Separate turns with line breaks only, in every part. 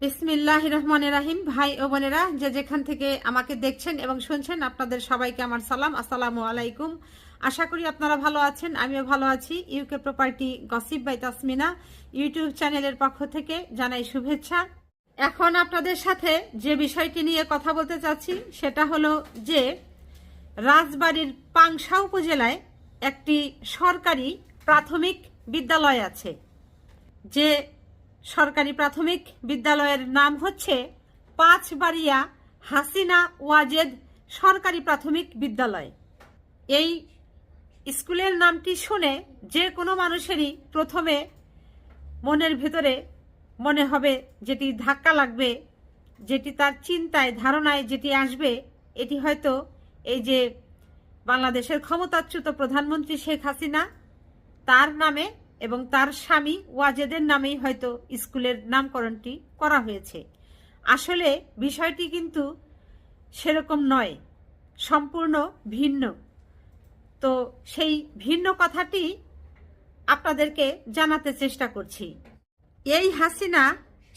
বিসমিল্লাহির রহমানির রহিম। ভাই ও বোনেরা, যে যেখান থেকে আমাকে দেখছেন এবং শুনছেন, আপনাদের সবাইকে আমার সালাম, আসসালামু আলাইকুম। আশা করি আপনারা ভালো আছেন, আমিও ভালো আছি। UK property gossip by Tasmina YouTube চ্যানেলের পক্ষ থেকে জানাই শুভেচ্ছা। এখন আপনাদের সাথে যে বিষয়টি নিয়ে কথা বলতে চাচ্ছি সেটা হলো যে রাজবাড়ীর পাংশা উপজেলায় একটি সরকারি প্রাথমিক বিদ্যালয় আছে। যে সরকারি প্রাথমিক বিদ্যালয়ের নাম হচ্ছে পাঁচবাড়িয়া হাসিনা ওয়াজেদ সরকারি প্রাথমিক বিদ্যালয়। এই স্কুলের নামটি শুনে যে কোনো মানুষেরই প্রথমে মনের ভিতরে মনে হবে, যেটি ধাক্কা লাগবে, যেটি তার চিন্তায় ধারণায় যেটি আসবে, এটি হয়তো এই যে বাংলাদেশের ক্ষমতাচ্যুত প্রধানমন্ত্রী শেখ হাসিনা তার নামে এবং তার স্বামী ওয়াজেদের নামেই হয়তো স্কুলের নামকরণটি করা হয়েছে। আসলে বিষয়টি কিন্তু সেরকম নয়, সম্পূর্ণ ভিন্ন। তো সেই ভিন্ন কথাটি আপনাদেরকে জানাতে চেষ্টা করছি। এই হাসিনা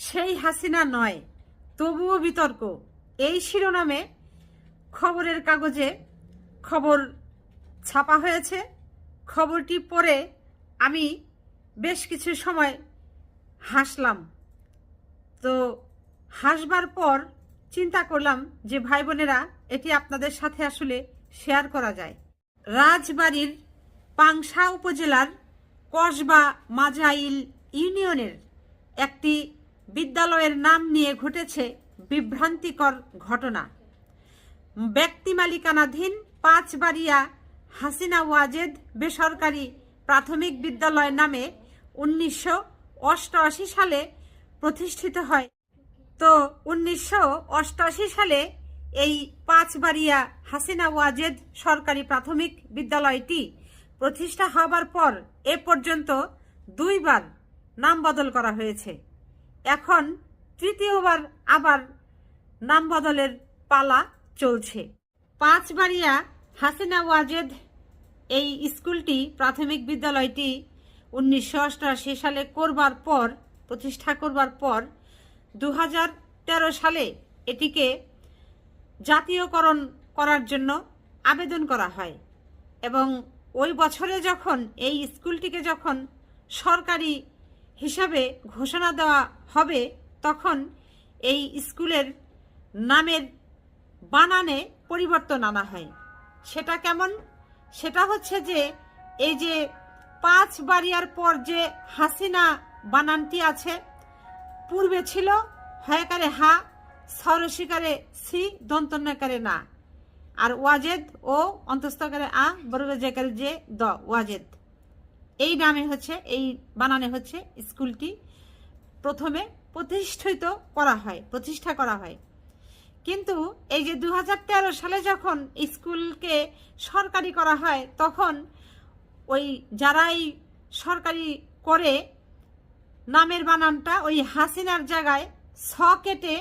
সেই হাসিনা নয়, তবুও বিতর্ক। এই শিরোনামে খবরের কাগজে খবর ছাপা হয়েছে। খবরটি পড়ে আমি বেশ কিছু সময় হাসলাম। তো হাসবার পর চিন্তা করলাম যে ভাই বোনেরা, এটি আপনাদের সাথে আসলে শেয়ার করা যায়। রাজবাড়ীর পাংশা উপজেলার কসবা মাজাইল ইউনিয়নের একটি বিদ্যালয়ের নাম নিয়ে ঘটেছে বিভ্রান্তিকর ঘটনা। ব্যক্তি মালিকানাধীন পাঁচবাড়িয়া হাসিনা ওয়াজেদ বেসরকারি প্রাথমিক বিদ্যালয় নামে 1988 সালে প্রতিষ্ঠিত হয়। তো 1988 সালে এই পাঁচবাড়িয়া হাসিনা ওয়াজেদ সরকারি প্রাথমিক বিদ্যালয়টি প্রতিষ্ঠা হবার পর এ পর্যন্ত 2 বার নাম বদল করা হয়েছে। এখন তৃতীয়বার আবার নাম বদলের পালা চলছে। পাঁচবাড়িয়া হাসিনা ওয়াজেদ এই স্কুলটি প্রাথমিক বিদ্যালয়টি 1988 সালে প্রতিষ্ঠা করবার পর 2013 সালে এটিকে জাতীয়করণ করার জন্য আবেদন করা হয় এবং ওই বছরে যখন এই স্কুলটিকে যখন সরকারি হিসাবে ঘোষণা দেওয়া হবে, তখন এই স্কুলের নামের বানানে পরিবর্তন আনা হয়। সেটা কেমন? সেটা হচ্ছে যে এই যে পাঁচবাড়িয়ার পর যে হাসিনা বানানটি আছে, পূর্বে ছিল হয়কারে হা, সরসিকারে সি, দন্তন্যকারে না, আর ওয়াজেদ ও অন্তস্থকারে আ, বর্গজেকারে যে দ, ওয়াজেদ। এই নামে হচ্ছে, এই বানানে হচ্ছে স্কুলটি প্রথমে প্রতিষ্ঠা করা হয়। কিন্তু এই যে 2013 সালে যখন স্কুলকে সরকারি করা হয়, তখন ওই যারাই সরকারি করে নামের বানানটা ওই হাসিনার জায়গায় স কেটে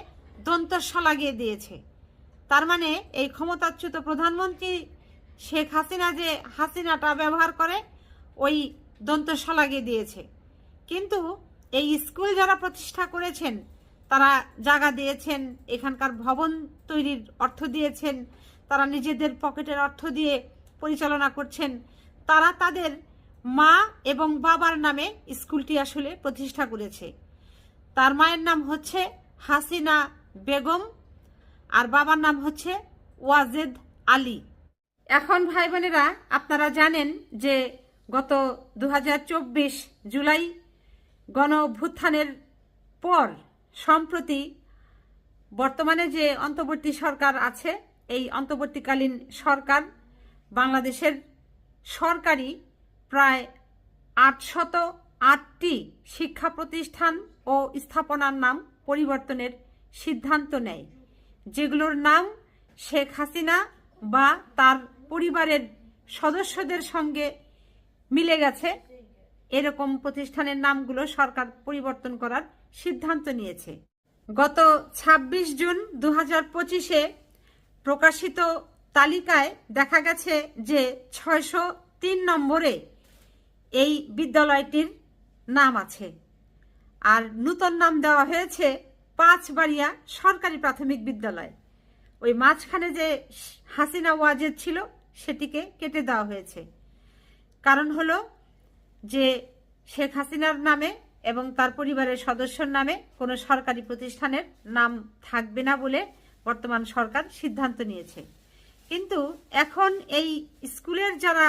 দন্তস্ব লাগিয়ে দিয়েছে। তার মানে এই ক্ষমতাচ্যুত প্রধানমন্ত্রী শেখ হাসিনা যে হাসিনাটা ব্যবহার করে ওই দন্তস্ব লাগিয়ে দিয়েছে। কিন্তু এই স্কুল যারা প্রতিষ্ঠা করেছেন তারা জায়গা দিয়েছেন, এখানকার ভবন তৈরির অর্থ দিয়েছেন, তারা নিজেদের পকেটের অর্থ দিয়ে পরিচালনা করছেন। তারা তাদের মা এবং বাবার নামে স্কুলটি আসলে প্রতিষ্ঠা করেছে। তার মায়ের নাম হচ্ছে হাসিনা বেগম আর বাবার নাম হচ্ছে ওয়াজেদ আলী। এখন ভাই বোনেরা, আপনারা জানেন যে গত 2024 জুলাই গণ অভ্যুত্থানের পর সম্প্রতি বর্তমানে যে অন্তর্বর্তী সরকার আছে, এই অন্তর্বর্তীকালীন সরকার বাংলাদেশের সরকারি প্রায় 808টি শিক্ষা প্রতিষ্ঠান ও স্থাপনার নাম পরিবর্তনের সিদ্ধান্ত নেয়, যেগুলোর নাম শেখ হাসিনা বা তার পরিবারের সদস্যদের সঙ্গে মিলে গেছে। এরকম প্রতিষ্ঠানের নামগুলো সরকার পরিবর্তন করার সিদ্ধান্ত নিয়েছে। গত 26 জুন 2025-এ প্রকাশিত তালিকায় দেখা গেছে যে 603 নম্বরে এই বিদ্যালয়টির নাম আছে, আর নূতন নাম দেওয়া হয়েছে পাঁচবাড়িয়া সরকারি প্রাথমিক বিদ্যালয়। ওই মাঝখানে যে হাসিনা ওয়াজেদ ছিল সেটিকে কেটে দেওয়া হয়েছে। কারণ হলো যে শেখ হাসিনার নামে এবং তার পরিবারের সদস্যর নামে কোনো সরকারি প্রতিষ্ঠানের নাম থাকবে না বলে বর্তমান সরকার সিদ্ধান্ত নিয়েছে। কিন্তু এখন এই স্কুলের যারা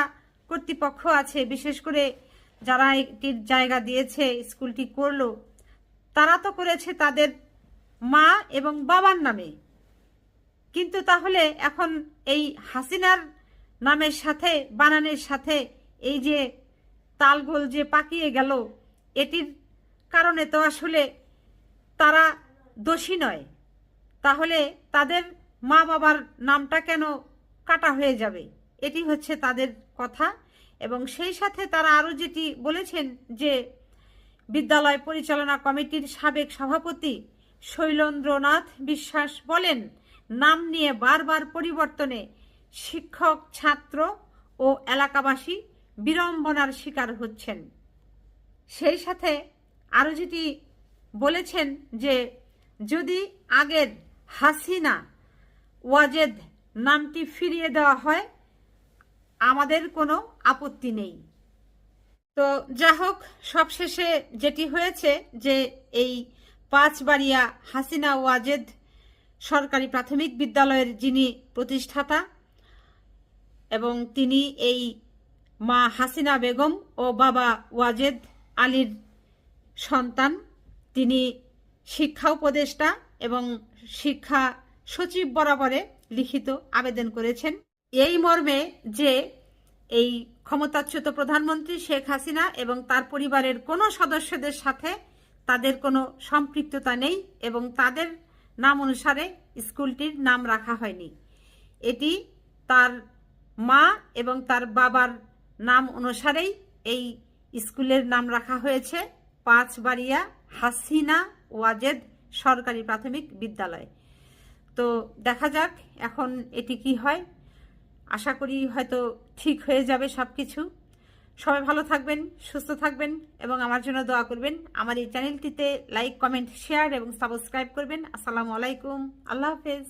কর্তৃপক্ষ আছে, বিশেষ করে যারা এটির জায়গা দিয়েছে, স্কুলটি করলো, তারা তো করেছে তাদের মা এবং বাবার নামে। কিন্তু তাহলে এখন এই হাসিনার নামের সাথে বানানের সাথে এই যে তালগোল যে পাকিয়ে গেল, এটির কারণে তো আসলে তারা দোষী নয়। তাহলে তাদের মা বাবার নামটা কেন কাটা হয়ে যাবে? এটি হচ্ছে তাদের কথা। এবং সেই সাথে তারা আরও যেটি বলেছেন যে বিদ্যালয় পরিচালনা কমিটির সাবেক সভাপতি শৈলেন্দ্রনাথ বিশ্বাস বলেন, নাম নিয়ে বারবার পরিবর্তনে শিক্ষক, ছাত্র ও এলাকাবাসী বিড়ম্বনার শিকার হচ্ছেন। সেই সাথে আরও যেটি বলেছেন যে যদি আগের হাসিনা ওয়াজেদ নামটি ফিরিয়ে দেওয়া হয় আমাদের কোনো আপত্তি নেই। তো যা হোক, সবশেষে যেটি হয়েছে যে এই পাঁচবাড়িয়া হাসিনা ওয়াজেদ সরকারি প্রাথমিক বিদ্যালয়ের যিনি প্রতিষ্ঠাতা এবং তিনি এই মা হাসিনা বেগম ও বাবা ওয়াজেদ আলীর সন্তান, তিনি শিক্ষা উপদেষ্টা এবং শিক্ষা সচিব বরাবরে লিখিত আবেদন করেছেন এই মর্মে যে এই ক্ষমতাচ্যুত প্রধানমন্ত্রী শেখ হাসিনা এবং তার পরিবারের কোনো সদস্যদের সাথে তাদের কোনো সম্পৃক্ততা নেই এবং তাদের নাম অনুসারে স্কুলটির নাম রাখা হয়নি। এটি তার মা এবং তার বাবার নাম অনুসারেই এই স্কুলের নাম রাখা হয়েছে পাঁচবাড়িয়া হাসিনা ওয়াজেদ সরকারি প্রাথমিক বিদ্যালয়। তো দেখা যাক এখন এটি কি হয়। আশা করি হয়তো ঠিক হয়ে যাবে সব কিছু। সবাই ভালো থাকবেন, সুস্থ থাকবেন এবং আমার জন্য দোয়া করবেন। আমার এই চ্যানেলটিতে লাইক, কমেন্ট, শেয়ার এবং সাবস্ক্রাইব করবেন। আসসালামু আলাইকুম, আল্লাহ হাফেজ।